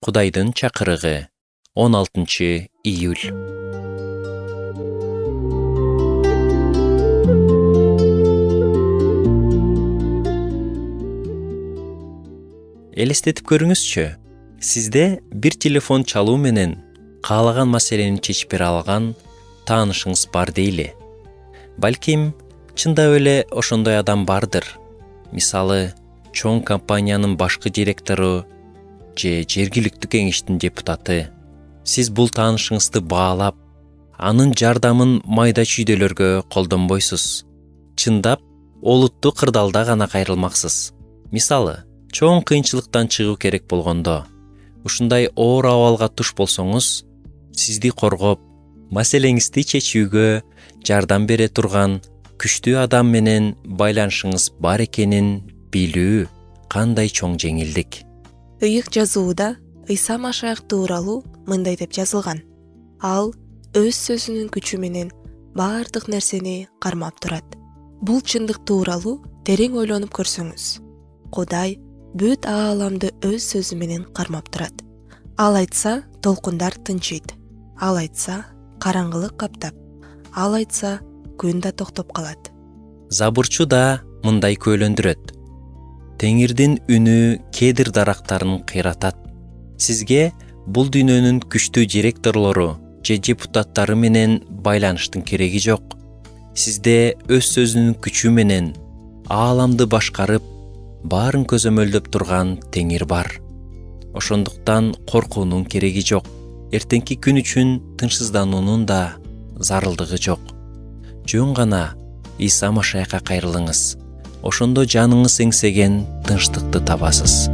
Кудайдын чакырыгы 16-июль. Элестетип көрүңүзчү, сизде бир телефон чалуу менен каалаган маселени чечип бере алган таанышыңыз бар дейли. Балким чындап эле ошондой адам бардыр. Мисалы, чоң компаниянын башкы директору же жергиликтүү кеңештин депутаты. Сиз бул таанышыңызды баалап, анын жардамын майда чүйдөлөргө колдонбойсуз. Чындап, олуттуу кырдаалда гана кайрылмаксыз. Мисалы, чоң кыйынчылыктан чыгуу керек болгондо, ушундай оор абалга туш болсоңуз, сизди коргоп, маселеңизди чечүүгө жардам бере турган күчтүү адам менен байланышыңыз бар экенин билүү кандай чоң жеңилдик. Ыйык жазууда Ыйса Машайх тууралуу мындай деп жазылган. Ал өз сөзүнүн күчү менен баардык нерсени кармап турат. Бул чындык тууралуу терең ойлонуп көрсөңүз, Кудай бүт ааламды өз сөзү менен кармап турат. Ал айтса, толкундар тынчыйт. Ал айтса, караңгылык каптап. Ал айтса, күн да токтоп калат. Забурчу да мындай көйлөндүрөт. Теңирдин үнү кедир дарактарын кыйратат. Сизге бул дүйнөнүн күчтүү директорлору же депутаттары менен байланыштын кереги жок. Сизде өз сөзүнүн күчү менен ааламды башкарып, баарын көзөмөлдөп турган Теңир бар. Ошондуктан коркуунун кереги жок. Эртеңки күн үчүн тынчсыздануунун да зарылдыгы жок. Жөн гана Ыйса Машайхка кайрылыңыз. Ошондо жаныңыз эңсеген тынчтыкты табасыз.